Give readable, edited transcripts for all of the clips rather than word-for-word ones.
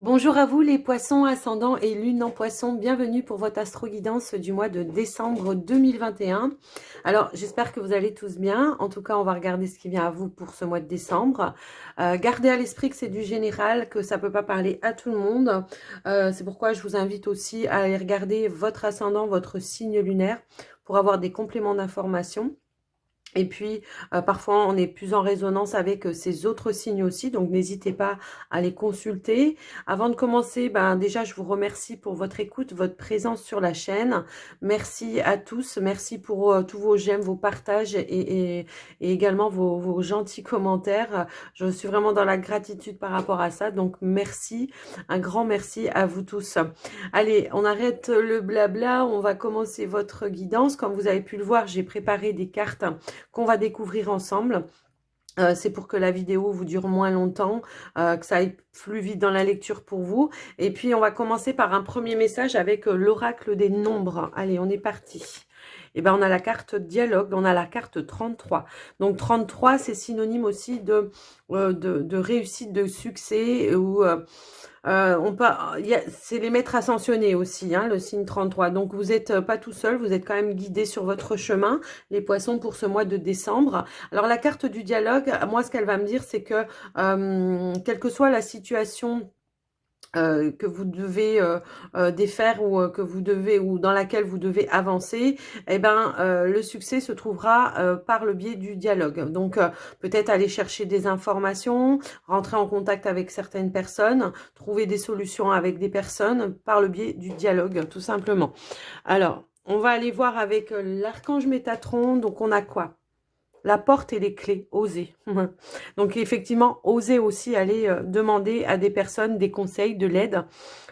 Bonjour à vous les poissons ascendant et lune en poisson, bienvenue pour votre astro-guidance du mois de décembre 2021. Alors j'espère que vous allez tous bien, en tout cas on va regarder ce qui vient à vous pour ce mois de décembre. Gardez à l'esprit que c'est du général, que ça peut pas parler à tout le monde. C'est pourquoi je vous invite aussi à aller regarder votre ascendant, votre signe lunaire pour avoir des compléments d'information. Et puis, parfois, on est plus en résonance avec ces autres signes aussi, donc n'hésitez pas à les consulter. Avant de commencer, déjà, je vous remercie pour votre écoute, votre présence sur la chaîne. Merci à tous, merci pour tous vos j'aime, vos partages et également vos gentils commentaires. Je suis vraiment dans la gratitude par rapport à ça, donc merci, un grand merci à vous tous. Allez, on arrête le blabla, on va commencer votre guidance. Comme vous avez pu le voir, j'ai préparé des cartes qu'on va découvrir ensemble. C'est pour que la vidéo vous dure moins longtemps, que ça aille plus vite dans la lecture pour vous. Et puis, on va commencer par un premier message avec l'oracle des nombres. Allez, on est parti. Et ben, on a la carte dialogue, on a la carte 33. Donc, 33, c'est synonyme aussi de réussite, de succès ou... c'est les maîtres ascensionnés aussi, hein, le signe 33. Donc, vous n'êtes pas tout seul, vous êtes quand même guidé sur votre chemin, les poissons, pour ce mois de décembre. Alors, la carte du dialogue, moi, ce qu'elle va me dire, c'est que, quelle que soit la situation que vous devez défaire ou que vous devez ou dans laquelle vous devez avancer, eh ben le succès se trouvera par le biais du dialogue. Donc peut-être aller chercher des informations, rentrer en contact avec certaines personnes, trouver des solutions avec des personnes par le biais du dialogue, tout simplement. Alors, on va aller voir avec l'archange Métatron. Donc on a quoi? La porte et les clés, oser. Donc effectivement, oser aussi aller demander à des personnes des conseils, de l'aide.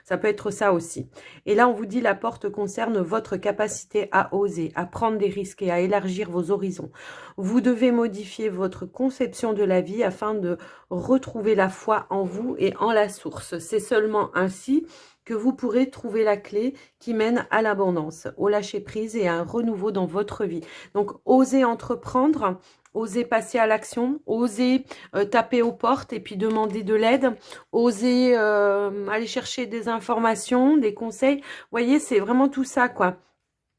Ça peut être ça aussi. Et là, on vous dit la porte concerne votre capacité à oser, à prendre des risques et à élargir vos horizons. Vous devez modifier votre conception de la vie afin de retrouver la foi en vous et en la source. C'est seulement ainsi que vous pourrez trouver la clé qui mène à l'abondance, au lâcher-prise et à un renouveau dans votre vie. Donc, osez entreprendre, osez passer à l'action, osez taper aux portes et puis demander de l'aide, osez aller chercher des informations, des conseils. Vous voyez, c'est vraiment tout ça, quoi.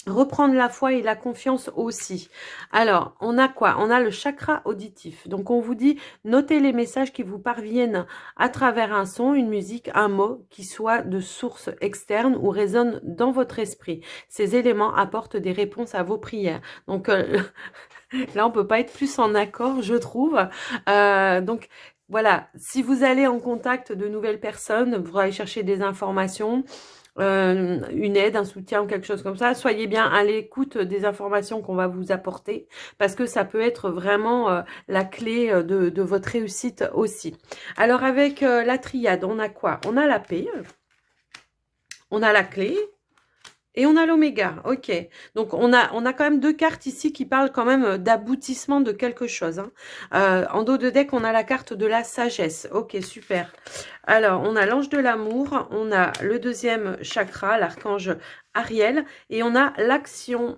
Reprendre la foi et la confiance aussi. Alors, on a quoi? On a le chakra auditif. Donc, on vous dit, notez les messages qui vous parviennent à travers un son, une musique, un mot qui soit de source externe ou résonne dans votre esprit. Ces éléments apportent des réponses à vos prières. Donc, là, on peut pas être plus en accord, je trouve. Donc, voilà, si vous allez en contact de nouvelles personnes, vous allez chercher des informations, une aide, un soutien ou quelque chose comme ça, soyez bien à l'écoute des informations qu'on va vous apporter parce que ça peut être vraiment la clé de votre réussite aussi. Alors avec la triade, on a quoi? On a la paix, on a la clé, et on a l'oméga, ok. Donc, on a quand même deux cartes ici qui parlent quand même d'aboutissement de quelque chose. Hein. En dos de deck, on a la carte de la sagesse. Ok, super. Alors, on a l'ange de l'amour, on a le deuxième chakra, l'archange Ariel, et on a l'action,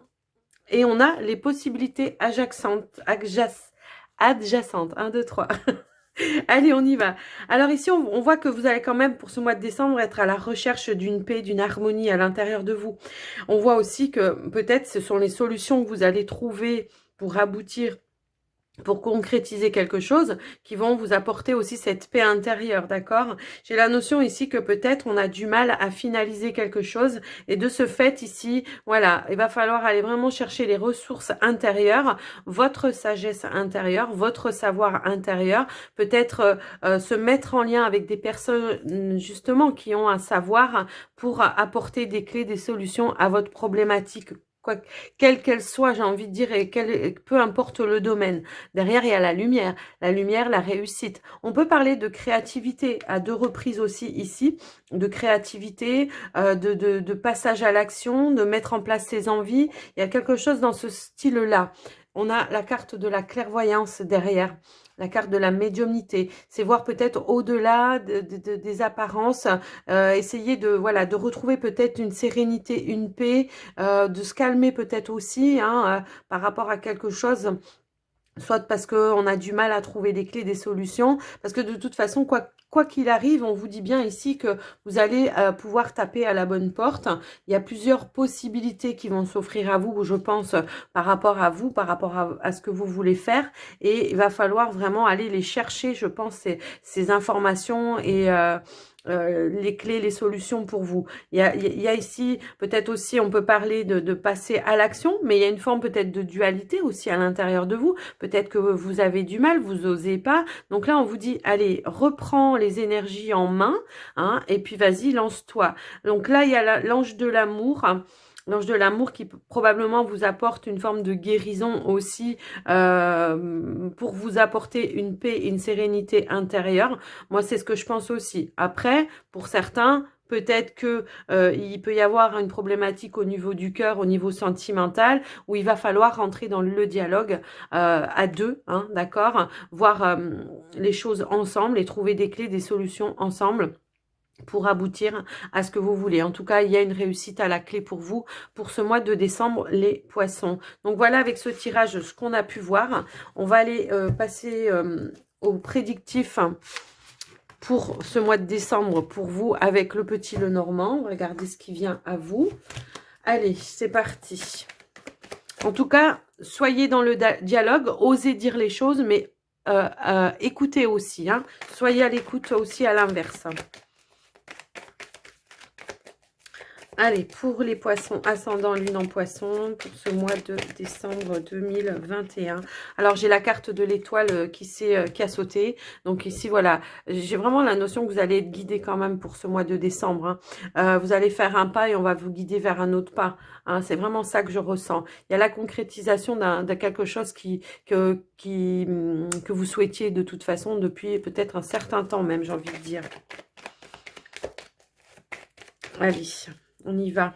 et on a les possibilités adjacentes. 1, 2, 3. Allez, on y va. Alors ici, on voit que vous allez quand même, pour ce mois de décembre, être à la recherche d'une paix, d'une harmonie à l'intérieur de vous. On voit aussi que peut-être ce sont les solutions que vous allez trouver pour aboutir, pour concrétiser quelque chose, qui vont vous apporter aussi cette paix intérieure, d'accord? J'ai la notion ici que peut-être on a du mal à finaliser quelque chose, et de ce fait ici, voilà, il va falloir aller vraiment chercher les ressources intérieures, votre sagesse intérieure, votre savoir intérieur, peut-être se mettre en lien avec des personnes justement qui ont un savoir pour apporter des clés, des solutions à votre problématique, quelle qu'elle soit, j'ai envie de dire, et peu importe le domaine. Derrière, il y a la lumière, la réussite. On peut parler de créativité à deux reprises aussi ici, de créativité, de passage à l'action, de mettre en place ses envies. Il y a quelque chose dans ce style-là. On a la carte de la clairvoyance derrière, la carte de la médiumnité. C'est voir peut-être au-delà des apparences, essayer de retrouver peut-être une sérénité, une paix, de se calmer peut-être aussi, hein, par rapport à quelque chose soit parce qu'on a du mal à trouver des clés, des solutions, parce que de toute façon, quoi qu'il arrive, on vous dit bien ici que vous allez pouvoir taper à la bonne porte. Il y a plusieurs possibilités qui vont s'offrir à vous, je pense, par rapport à vous, par rapport à ce que vous voulez faire. Et il va falloir vraiment aller les chercher, je pense, ces informations et les clés, les solutions pour vous. Il y a ici, peut-être aussi, on peut parler de passer à l'action, mais il y a une forme peut-être de dualité aussi à l'intérieur de vous. Peut-être que vous avez du mal, vous osez pas. Donc là, on vous dit, allez, reprends les énergies en main, hein, et puis vas-y, lance-toi. Donc là, il y a l'ange de l'amour. L'ange de l'amour qui probablement vous apporte une forme de guérison aussi pour vous apporter une paix et une sérénité intérieure. Moi, c'est ce que je pense aussi. Après, pour certains, peut-être que il peut y avoir une problématique au niveau du cœur, au niveau sentimental, où il va falloir rentrer dans le dialogue à deux, hein, d'accord, voir les choses ensemble et trouver des clés, des solutions ensemble pour aboutir à ce que vous voulez. En tout cas, il y a une réussite à la clé pour vous, pour ce mois de décembre, les poissons. Donc voilà, avec ce tirage, ce qu'on a pu voir. On va aller passer au prédictif pour ce mois de décembre, pour vous, avec le petit Lenormand. Regardez ce qui vient à vous. Allez, c'est parti. En tout cas, soyez dans le dialogue, osez dire les choses, mais écoutez aussi. Hein. Soyez à l'écoute aussi à l'inverse. Allez, pour les poissons, ascendant lune en poisson, pour ce mois de décembre 2021. Alors, j'ai la carte de l'étoile qui a sauté. Donc ici, voilà, j'ai vraiment la notion que vous allez être guidé quand même pour ce mois de décembre. Hein. Vous allez faire un pas et on va vous guider vers un autre pas. Hein. C'est vraiment ça que je ressens. Il y a la concrétisation de quelque chose que vous souhaitiez de toute façon depuis peut-être un certain temps même, j'ai envie de dire. Allez. On y va.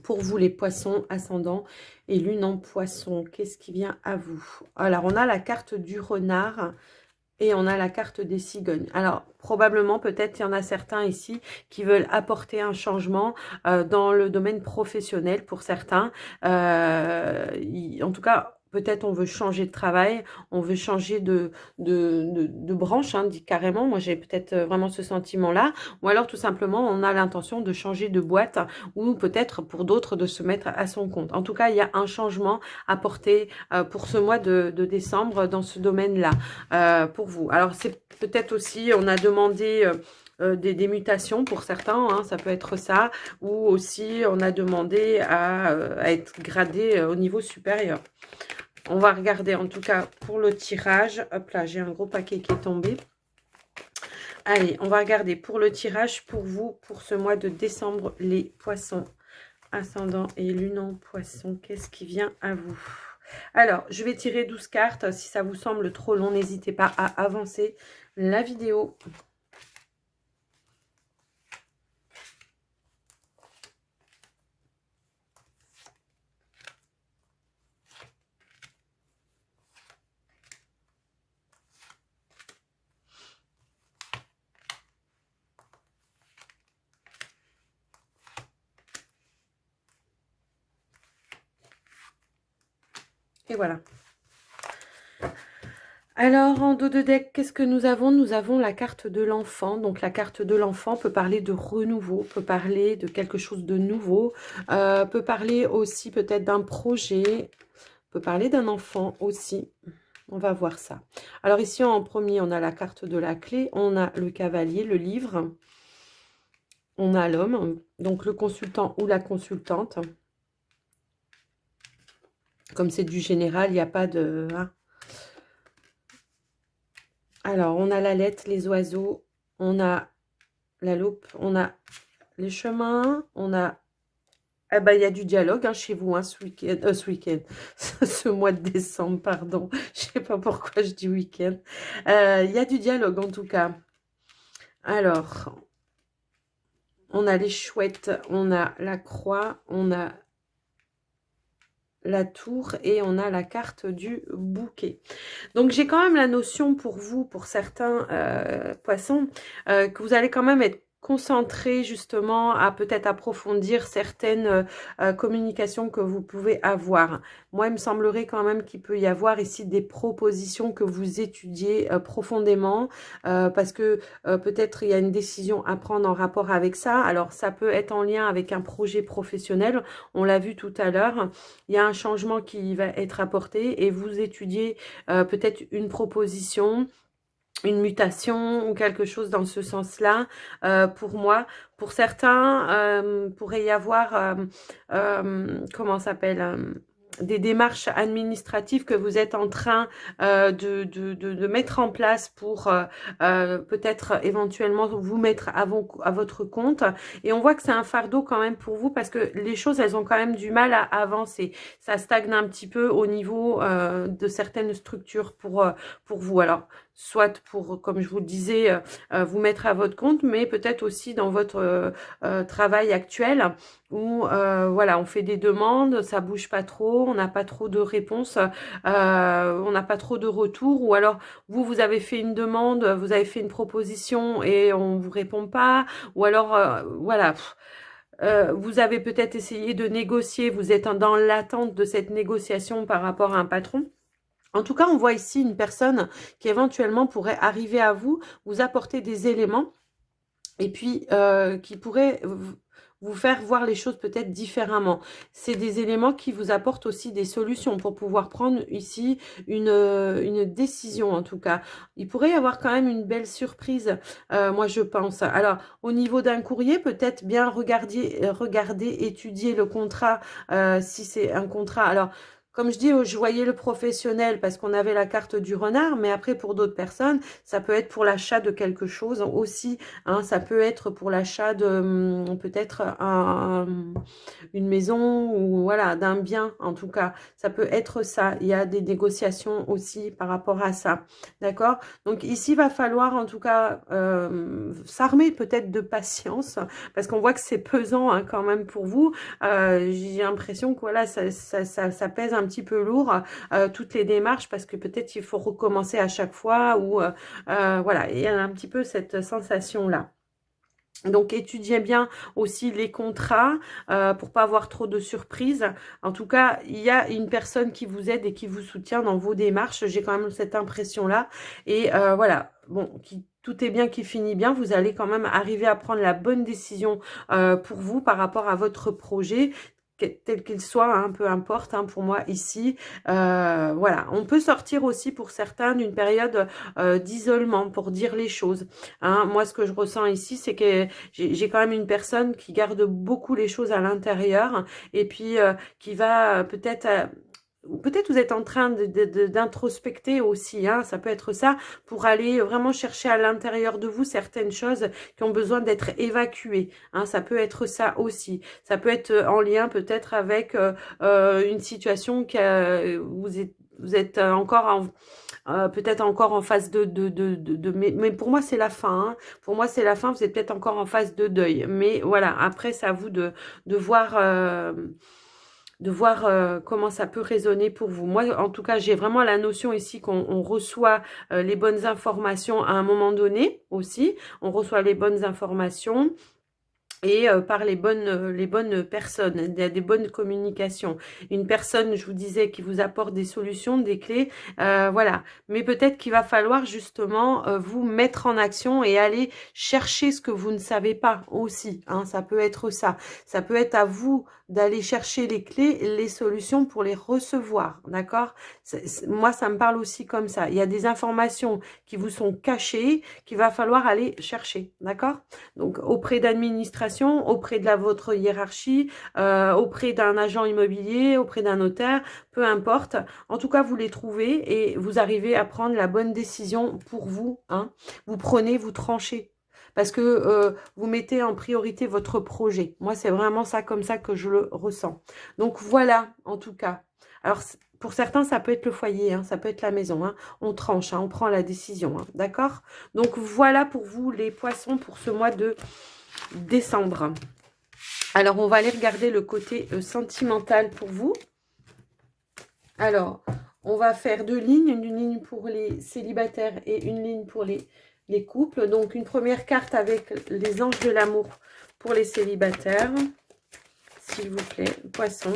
Pour vous, les poissons ascendants et lune en poisson, qu'est-ce qui vient à vous? Alors, on a la carte du renard et on a la carte des cigognes. Alors, probablement, peut-être, il y en a certains ici qui veulent apporter un changement dans le domaine professionnel pour certains. En tout cas, peut-être on veut changer de travail, on veut changer de branche, hein, dit carrément. Moi, j'ai peut-être vraiment ce sentiment-là. Ou alors, tout simplement, on a l'intention de changer de boîte ou peut-être pour d'autres de se mettre à son compte. En tout cas, il y a un changement apporté pour ce mois de décembre dans ce domaine-là pour vous. Alors, c'est peut-être aussi, on a demandé... des mutations pour certains, hein, ça peut être ça, ou aussi on a demandé à être gradé au niveau supérieur. On va regarder en tout cas pour le tirage. Hop là, j'ai un gros paquet qui est tombé. Allez, on va regarder pour le tirage pour vous, pour ce mois de décembre, les poissons, ascendant et lune en poisson. Qu'est-ce qui vient à vous? Alors, je vais tirer 12 cartes. Si ça vous semble trop long, n'hésitez pas à avancer la vidéo. Et voilà. Alors, en dos de deck, qu'est-ce que nous avons? Nous avons la carte de l'enfant. Donc, la carte de l'enfant peut parler de renouveau, peut parler de quelque chose de nouveau, peut parler aussi peut-être d'un projet, peut parler d'un enfant aussi. On va voir ça. Alors, ici, en premier, on a la carte de la clé, on a le cavalier, le livre, on a l'homme, donc le consultant ou la consultante. Comme c'est du général, il n'y a pas de... Hein. Alors, on a la lettre, les oiseaux, on a la loupe, on a les chemins, on a... Eh ben, il y a du dialogue hein, chez vous, hein, ce week-end, ce mois de décembre, pardon. Je sais pas pourquoi je dis week-end. Il y a du dialogue, en tout cas. Alors, on a les chouettes, on a la croix, on a la tour et on a la carte du bouquet. Donc, j'ai quand même la notion pour vous, pour certains poissons, que vous allez quand même être concentrer justement à peut-être approfondir certaines communications que vous pouvez avoir. Moi, il me semblerait quand même qu'il peut y avoir ici des propositions que vous étudiez profondément parce que peut-être il y a une décision à prendre en rapport avec ça. Alors, ça peut être en lien avec un projet professionnel. On l'a vu tout à l'heure. Il y a un changement qui va être apporté et vous étudiez peut-être une proposition, une mutation ou quelque chose dans ce sens-là. Pour moi, pour certains, pourrait y avoir, comment ça s'appelle, des démarches administratives que vous êtes en train de mettre en place pour peut-être éventuellement vous mettre à votre compte. Et on voit que c'est un fardeau quand même pour vous parce que les choses, elles ont quand même du mal à avancer. Ça stagne un petit peu au niveau de certaines structures pour vous. Alors, soit pour, comme je vous le disais, vous mettre à votre compte, mais peut-être aussi dans votre travail actuel où voilà, on fait des demandes, ça bouge pas trop, on n'a pas trop de réponses, on n'a pas trop de retours, ou alors vous avez fait une demande, vous avez fait une proposition et on vous répond pas, ou alors voilà. Vous avez peut-être essayé de négocier, vous êtes dans l'attente de cette négociation par rapport à un patron. En tout cas, on voit ici une personne qui éventuellement pourrait arriver à vous, vous apporter des éléments et puis qui pourrait vous faire voir les choses peut-être différemment. C'est des éléments qui vous apportent aussi des solutions pour pouvoir prendre ici une décision en tout cas. Il pourrait y avoir quand même une belle surprise, moi je pense. Alors, au niveau d'un courrier, peut-être bien regarder, étudier le contrat, si c'est un contrat. Alors, comme je dis, je voyais le professionnel parce qu'on avait la carte du renard, mais après pour d'autres personnes, ça peut être pour l'achat de quelque chose aussi. Hein, ça peut être pour l'achat de peut-être une maison ou voilà d'un bien en tout cas. Ça peut être ça. Il y a des négociations aussi par rapport à ça. D'accord? Donc ici, il va falloir en tout cas s'armer peut-être de patience parce qu'on voit que c'est pesant hein, quand même pour vous. J'ai l'impression que voilà, ça pèse un petit peu lourd toutes les démarches parce que peut-être il faut recommencer à chaque fois ou voilà, il y a un petit peu cette sensation-là. Donc, étudiez bien aussi les contrats pour pas avoir trop de surprises. En tout cas, il y a une personne qui vous aide et qui vous soutient dans vos démarches. J'ai quand même cette impression-là. Et voilà, bon, tout est bien qui finit bien. Vous allez quand même arriver à prendre la bonne décision pour vous par rapport à votre projet tel qu'il soit, hein, peu importe, hein, pour moi ici, voilà, on peut sortir aussi pour certains d'une période d'isolement pour dire les choses, hein. Moi ce que je ressens ici c'est que j'ai quand même une personne qui garde beaucoup les choses à l'intérieur et puis qui va peut-être peut-être vous êtes en train d'introspecter aussi, hein, ça peut être ça, pour aller vraiment chercher à l'intérieur de vous certaines choses qui ont besoin d'être évacuées. Hein, ça peut être ça aussi. Ça peut être en lien peut-être avec une situation que vous êtes encore peut-être encore en phase mais pour moi c'est la fin. Hein. Pour moi c'est la fin. Vous êtes peut-être encore en phase de deuil. Mais voilà, après c'est à vous de voir. De voir comment ça peut résonner pour vous. Moi, en tout cas, j'ai vraiment la notion ici qu'on reçoit les bonnes informations à un moment donné aussi. On reçoit les bonnes informations et par les bonnes personnes, des bonnes communications. Une personne, je vous disais, qui vous apporte des solutions, des clés, voilà. Mais peut-être qu'il va falloir justement vous mettre en action et aller chercher ce que vous ne savez pas aussi. Hein, ça peut être ça. Ça peut être à vous d'aller chercher les clés, les solutions pour les recevoir, d'accord? Moi, ça me parle aussi comme ça. Il y a des informations qui vous sont cachées, qu'il va falloir aller chercher, d'accord? Donc, auprès d'administration, auprès de votre hiérarchie, auprès d'un agent immobilier, auprès d'un notaire, peu importe. En tout cas, vous les trouvez et vous arrivez à prendre la bonne décision pour vous. Hein. Vous prenez, vous tranchez. Parce que vous mettez en priorité votre projet. Moi, c'est vraiment ça comme ça que je le ressens. Donc, voilà, en tout cas. Alors, pour certains, ça peut être le foyer, hein, ça peut être la maison. Hein. On tranche, hein, on prend la décision. Hein, d'accord? Donc, voilà pour vous, les poissons, pour ce mois de décembre. Alors, on va aller regarder le côté sentimental pour vous. Alors, on va faire deux lignes. Une ligne pour les célibataires et une ligne pour les les couples. Donc, une première carte avec les anges de l'amour pour les célibataires. S'il vous plaît, Poisson,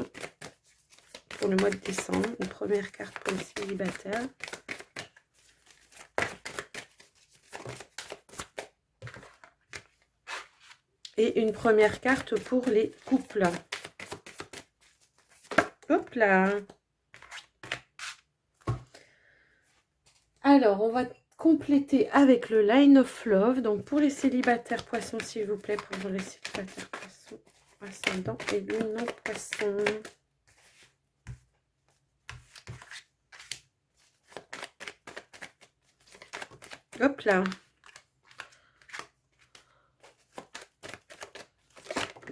pour le mois de décembre. Une première carte pour les célibataires. Et une première carte pour les couples. Hop là. Alors, on va compléter avec le Line of Love. Donc, pour les célibataires Poissons, s'il vous plaît, pour les célibataires Poissons, ascendant et lune en Poissons. Hop là.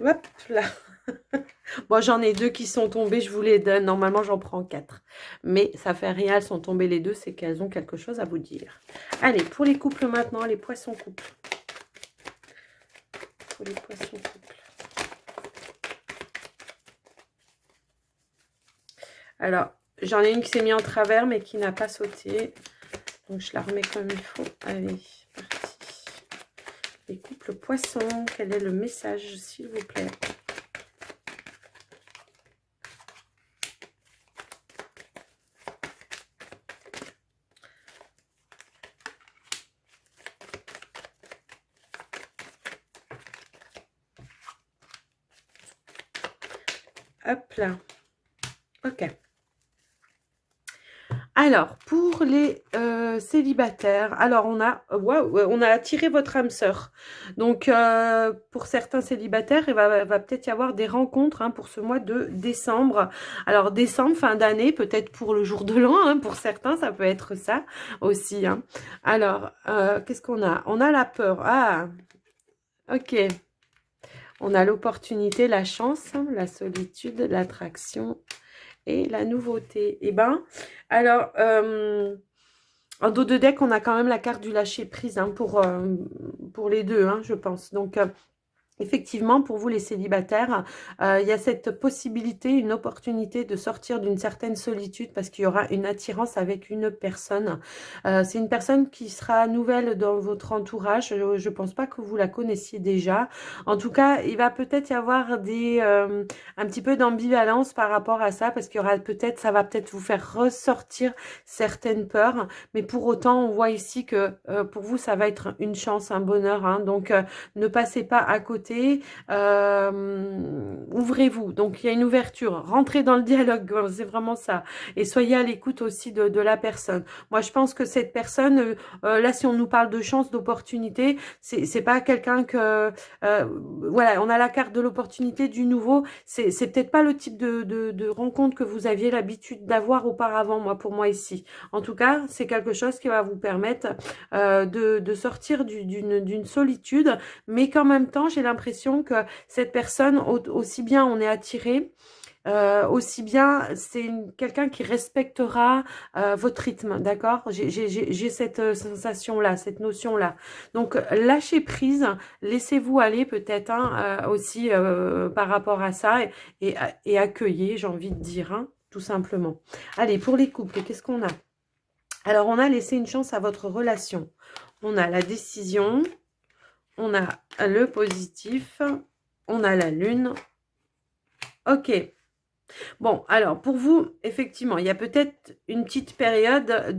Hop là. Bon, j'en ai 2 qui sont tombés, je vous les donne. Normalement, j'en prends 4. Mais ça fait rien, elles sont tombées les 2, c'est qu'elles ont quelque chose à vous dire. Allez, pour les couples maintenant, les poissons couples. Pour les poissons couples. Alors, j'en ai une qui s'est mise en travers, mais qui n'a pas sauté. Donc, je la remets comme il faut. Allez, parti. Les couples poissons, quel est le message, s'il vous plaît? Hop là. Ok. Alors, pour les célibataires, alors on a attiré votre âme sœur. Donc, pour certains célibataires, il va peut-être y avoir des rencontres hein, pour ce mois de décembre. Alors, décembre, fin d'année, peut-être pour le jour de l'an, hein, pour certains, ça peut être ça aussi. Hein. Alors, qu'est-ce qu'on a? On a la peur. Ah, ok. On a l'opportunité, la chance, hein, la solitude, l'attraction et la nouveauté. Eh ben, alors, en dos de deck, on a quand même la carte du lâcher prise hein, pour les deux, hein, je pense. Donc, effectivement, pour vous les célibataires, il y a cette possibilité, une opportunité de sortir d'une certaine solitude parce qu'il y aura une attirance avec une personne. C'est une personne qui sera nouvelle dans votre entourage. Je ne pense pas que vous la connaissiez déjà. En tout cas, il va peut-être y avoir un petit peu d'ambivalence par rapport à ça parce qu'il y aura peut-être, ça va peut-être vous faire ressortir certaines peurs. Mais pour autant, on voit ici que pour vous, ça va être une chance, un bonheur. Hein. Donc, ne passez pas à côté. Ouvrez-vous, donc il y a une ouverture, rentrez dans le dialogue, c'est vraiment ça, et soyez à l'écoute aussi de la personne. Moi je pense que cette personne, là si on nous parle de chance, d'opportunité, c'est pas quelqu'un que, voilà, on a la carte de l'opportunité, du nouveau, c'est peut-être pas le type de rencontre que vous aviez l'habitude d'avoir auparavant, pour moi ici. En tout cas, c'est quelque chose qui va vous permettre de sortir d'une solitude, mais qu'en même temps, j'ai l'impression que cette personne, aussi bien on est attiré, aussi bien c'est quelqu'un qui respectera votre rythme, d'accord? J'ai cette sensation-là, cette notion-là. Donc, lâchez prise, laissez-vous aller peut-être hein, aussi par rapport à ça et accueillez, j'ai envie de dire, hein, tout simplement. Allez, pour les couples, qu'est-ce qu'on a? Alors, on a laissé une chance à votre relation. On a la décision, on a le positif, on a la lune. Ok. Bon, alors, pour vous, effectivement, il y a peut-être une petite période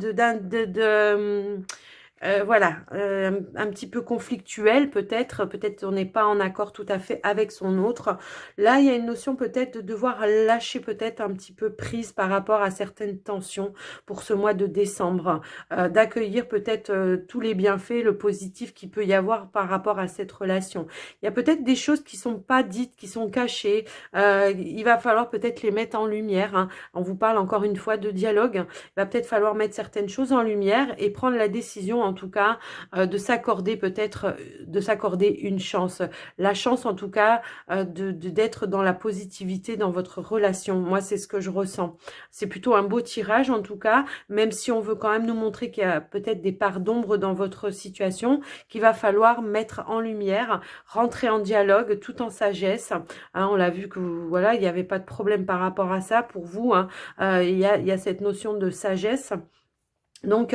voilà, un petit peu conflictuel peut-être on n'est pas en accord tout à fait avec son autre. Là, il y a une notion peut-être de devoir lâcher peut-être un petit peu prise par rapport à certaines tensions pour ce mois de décembre, d'accueillir peut-être tous les bienfaits, le positif qu'il peut y avoir par rapport à cette relation. Il y a peut-être des choses qui sont pas dites, qui sont cachées, il va falloir peut-être les mettre en lumière, hein. On vous parle encore une fois de dialogue, il va peut-être falloir mettre certaines choses en lumière et prendre la décision en tout cas de s'accorder peut-être, de s'accorder une chance. La chance en tout cas d'être dans la positivité dans votre relation. Moi c'est ce que je ressens. C'est plutôt un beau tirage en tout cas, même si on veut quand même nous montrer qu'il y a peut-être des parts d'ombre dans votre situation, qu'il va falloir mettre en lumière, rentrer en dialogue tout en sagesse. Hein, on l'a vu que voilà, il n'y avait pas de problème par rapport à ça pour vous. Hein. Il y a cette notion de sagesse. Donc,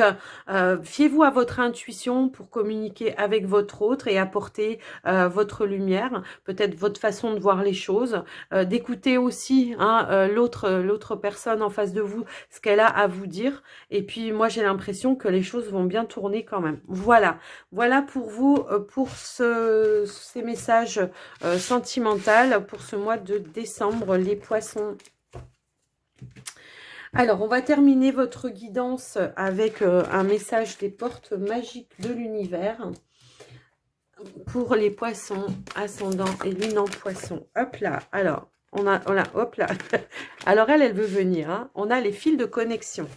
fiez-vous à votre intuition pour communiquer avec votre autre et apporter votre lumière, peut-être votre façon de voir les choses, d'écouter aussi hein, l'autre personne en face de vous, ce qu'elle a à vous dire. Et puis, moi, j'ai l'impression que les choses vont bien tourner quand même. Voilà, voilà pour vous, pour ces messages sentimentaux pour ce mois de décembre, les poissons. Alors, on va terminer votre guidance avec un message des portes magiques de l'univers pour les poissons, ascendant et lune en poisson. Hop là, alors, on a hop là. Alors, elle veut venir. Hein. On a les fils de connexion.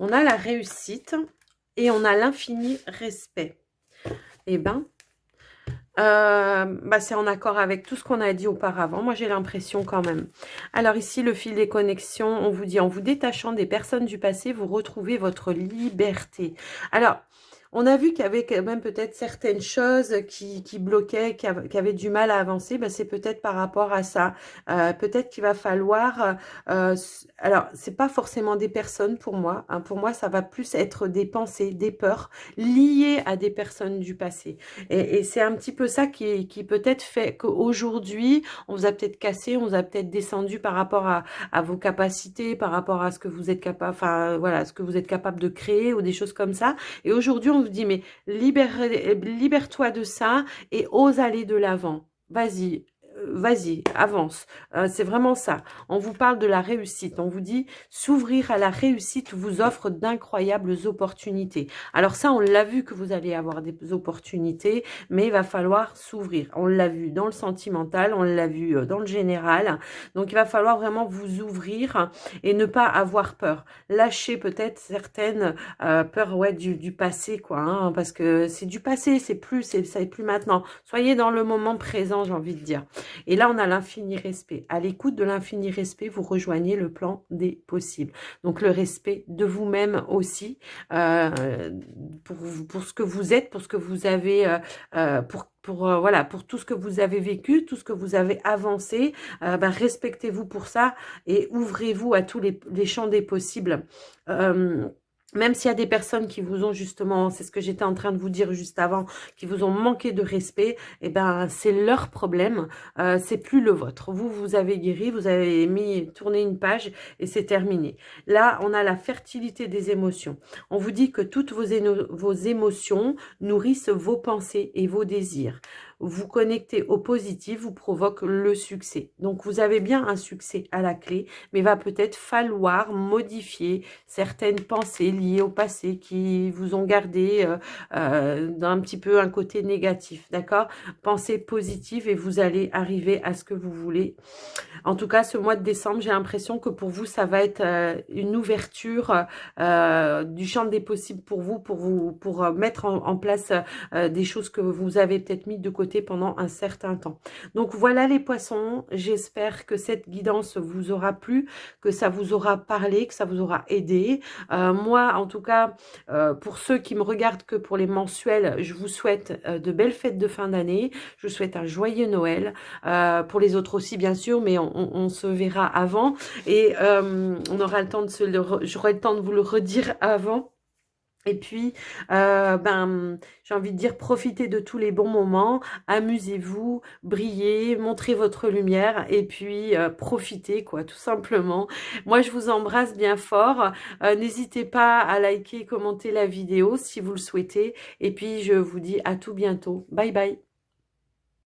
On a la réussite et on a l'infini respect. Eh ben, c'est en accord avec tout ce qu'on a dit auparavant. Moi, j'ai l'impression quand même. Alors ici, le fil des connexions, on vous dit, en vous détachant des personnes du passé, vous retrouvez votre liberté. Alors, on a vu qu'il y avait quand même peut-être certaines choses qui bloquaient, qui avaient du mal à avancer. C'est peut-être par rapport à ça. Peut-être qu'il va falloir... alors, c'est pas forcément des personnes pour moi. Hein. Pour moi, ça va plus être des pensées, des peurs liées à des personnes du passé. Et c'est un petit peu ça qui peut-être fait qu'aujourd'hui, on vous a peut-être cassé, on vous a peut-être descendu par rapport à vos capacités, par rapport à ce que vous êtes capable, enfin voilà, ce que vous êtes capable de créer ou des choses comme ça. Et aujourd'hui, on vous dit, mais libère-toi de ça et ose aller de l'avant. Vas-y, vas-y, avance. C'est vraiment ça. On vous parle de la réussite. On vous dit, s'ouvrir à la réussite vous offre d'incroyables opportunités. Alors ça, on l'a vu que vous allez avoir des opportunités, mais il va falloir s'ouvrir. On l'a vu dans le sentimental, on l'a vu dans le général. Donc, il va falloir vraiment vous ouvrir et ne pas avoir peur. Lâcher peut-être certaines peurs ouais, du passé, quoi. Hein, parce que c'est du passé, ça n'est plus maintenant. Soyez dans le moment présent, j'ai envie de dire. Et là, on a l'infini respect. À l'écoute de l'infini respect, vous rejoignez le plan des possibles. Donc, le respect de vous-même aussi, pour ce que vous êtes, pour ce que vous avez, voilà, pour tout ce que vous avez vécu, tout ce que vous avez avancé, respectez-vous pour ça et ouvrez-vous à tous les champs des possibles. Même s'il y a des personnes qui vous ont justement, c'est ce que j'étais en train de vous dire juste avant, qui vous ont manqué de respect, eh ben c'est leur problème, c'est plus le vôtre. Vous avez guéri, vous avez tourné une page et c'est terminé. Là, on a la fertilité des émotions. On vous dit que toutes vos émotions nourrissent vos pensées et vos désirs. Vous connectez au positif, vous provoque le succès. Donc, vous avez bien un succès à la clé, mais il va peut-être falloir modifier certaines pensées liées au passé qui vous ont gardé d'un petit peu un côté négatif, d'accord? Pensez positive et vous allez arriver à ce que vous voulez. En tout cas, ce mois de décembre, j'ai l'impression que pour vous, ça va être une ouverture du champ des possibles pour vous, pour mettre en place des choses que vous avez peut-être mis de côté pendant un certain temps. Donc voilà les poissons, j'espère que cette guidance vous aura plu, que ça vous aura parlé, que ça vous aura aidé. Moi, en tout cas, pour ceux qui me regardent que pour les mensuels, je vous souhaite de belles fêtes de fin d'année. Je vous souhaite un joyeux Noël. Pour les autres aussi, bien sûr, mais on se verra avant. Et on aura le temps j'aurai le temps de vous le redire avant. Et puis, j'ai envie de dire, profitez de tous les bons moments, amusez-vous, brillez, montrez votre lumière et puis profitez, quoi, tout simplement. Moi, je vous embrasse bien fort. N'hésitez pas à liker, commenter la vidéo si vous le souhaitez. Et puis, je vous dis à tout bientôt. Bye bye.